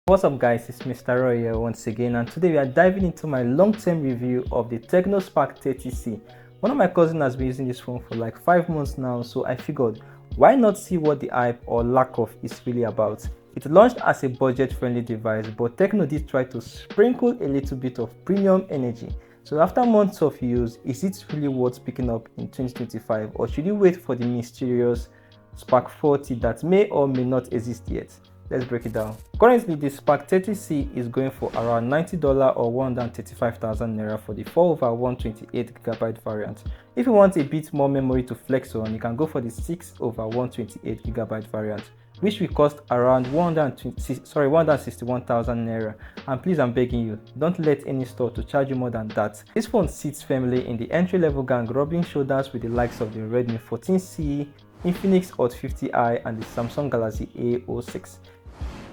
What's up guys, it's Mr. Roy here once again, and today we are diving into my long-term review of the Tecno Spark 30C. One of my cousins has been using this phone for like 5 months now, so I figured why not see what the hype or lack of is really about. It launched as a budget-friendly device, but Tecno did try to sprinkle a little bit of premium energy. So after months of use, is it really worth picking up in 2025, or should you wait for the mysterious Spark 40 that may or may not exist yet? Let's break it down. Currently, the Spark 30C is going for around $90 or 135,000 naira for the 4/128GB variant. If you want a bit more memory to flex on, you can go for the 6/128GB variant, which will cost around 161,000 naira. And please, I'm begging you, don't let any store to charge you more than that. This phone sits firmly in the entry-level gang, rubbing shoulders with the likes of the Redmi 14C, Infinix Hot 50i, and the Samsung Galaxy A06.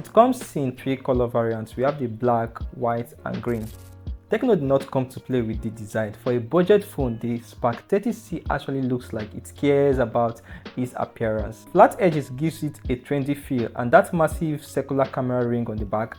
It comes in 3 color variants. We have the black, white, and green. Tecno did not come to play with the design. For a budget phone, the Spark 30C actually looks like it cares about its appearance. Flat edges gives it a trendy feel, and that massive circular camera ring on the back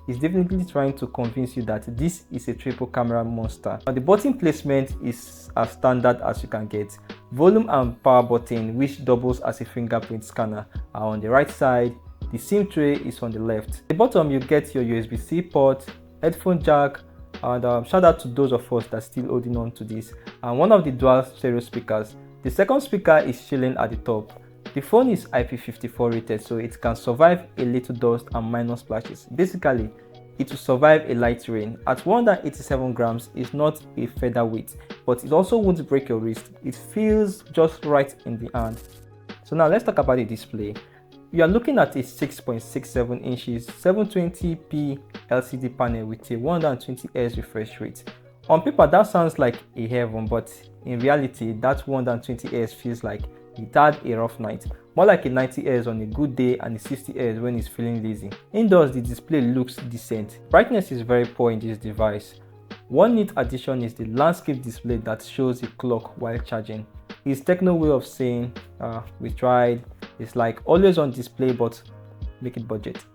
is definitely trying to convince you that this is a triple camera monster. Now, the button placement is as standard as you can get. Volume and power button, which doubles as a fingerprint scanner, are on the right side. The SIM tray is on the left. At the bottom, you get your USB-C port, headphone jack, and shout out to those of us that are still holding on to this, and one of the dual stereo speakers. The second speaker is chilling at the top. The phone is IP54 rated, so it can survive a little dust and minor splashes. Basically, it will survive a light rain. At 187 grams, it's not a featherweight, but it also won't break your wrist. It feels just right in the hand. So now let's talk about the display. You are looking at a 6.67 inches 720p LCD panel with a 120Hz refresh rate. On paper, that sounds like a heaven, but in reality, that 120Hz feels like it had a rough night. More like a 90Hz on a good day and a 60Hz when it's feeling lazy. Indoors, the display looks decent. Brightness is very poor in this device. One neat addition is the landscape display that shows a clock while charging. It's Tecno way of saying, we tried. It's like always on display, but make it budget.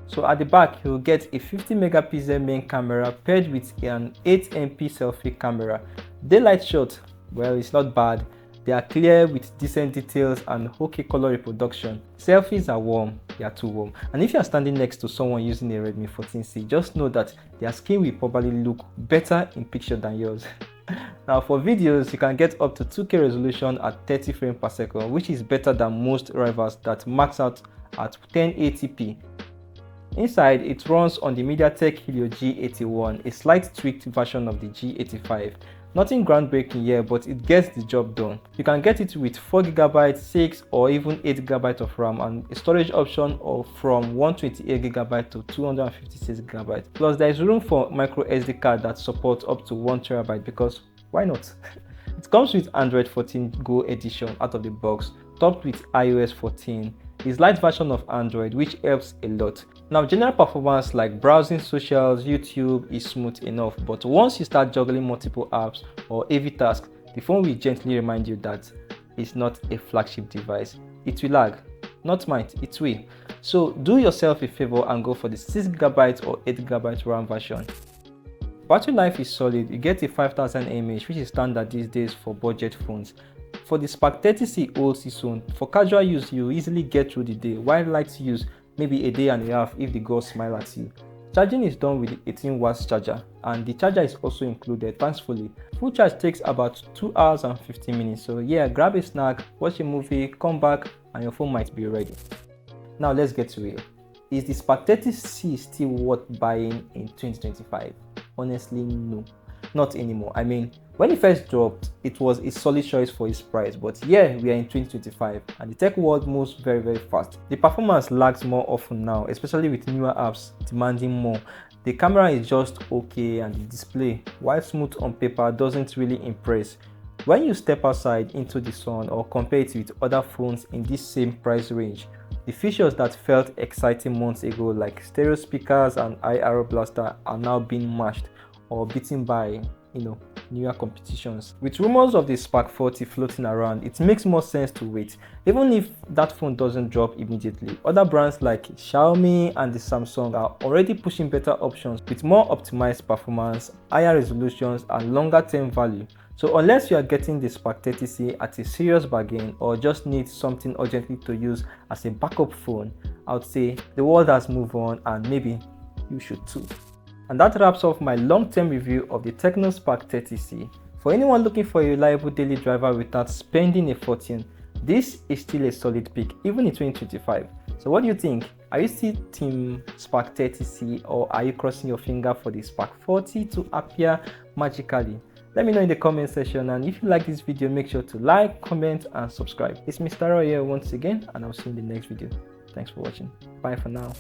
So at the back, you'll get a 50 megapixel main camera paired with an 8MP selfie camera. Daylight shot, well, it's not bad. They are clear with decent details and okay color reproduction. Selfies are warm, they are too warm. And if you are standing next to someone using a Redmi 14C, just know that their skin will probably look better in picture than yours. Now for videos, you can get up to 2K resolution at 30 frames per second, which is better than most rivals that max out at 1080p. Inside, it runs on the MediaTek Helio G81, a slight tweaked version of the G85. Nothing groundbreaking here, but it gets the job done. You can get it with 4GB, 6 or even 8GB of RAM, and a storage option of from 128GB to 256GB. Plus there is room for micro SD card that supports up to 1TB, because why not? It comes with Android 14 Go edition out of the box, topped with iOS 14. It's light version of Android, which helps a lot. Now, general performance like browsing socials, YouTube is smooth enough, but once you start juggling multiple apps or heavy tasks, the phone will gently remind you that it's not a flagship device. It will lag, not mind, it will. So do yourself a favor and go for the 6GB or 8GB RAM version. Battery life is solid. You get a 5000 mAh, which is standard these days for budget phones. For the Spark 30C holds its own. For casual use, you easily get through the day, while light use, maybe a day and a half if the girls smile at you. Charging is done with the 18 watts charger, and the charger is also included, thankfully. Full charge takes about 2 hours and 15 minutes, so yeah, grab a snack, watch a movie, come back, and your phone might be ready. Now let's get to it. Is the Spark 30C still worth buying in 2025? Honestly, no. Not anymore. I mean, when it first dropped, it was a solid choice for its price, but yeah, we are in 2025 and the tech world moves very fast. The performance lags more often now, especially with newer apps demanding more. The camera is just okay, and the display, while smooth on paper, doesn't really impress. When you step outside into the sun or compare it with other phones in this same price range, the features that felt exciting months ago, like stereo speakers and IR blaster, are now being matched or beaten by, newer competitions. With rumors of the Spark 40 floating around, it makes more sense to wait. Even if that phone doesn't drop immediately, other brands like Xiaomi and the Samsung are already pushing better options with more optimized performance, higher resolutions, and longer term value. So unless you are getting the Spark 30C at a serious bargain or just need something urgently to use as a backup phone, I would say the world has moved on and maybe you should too. And that wraps up my long-term review of the Tecno Spark 30C. For anyone looking for a reliable daily driver without spending a fortune, this is still a solid pick even in 2025. So what do you think? Are you still team Spark 30C or are you crossing your finger for the Spark 40 to appear magically? Let me know in the comment section, and if you like this video, make sure to like, comment and subscribe. It's Mr. Roy here once again, and I'll see you in the next video. Thanks for watching. Bye for now.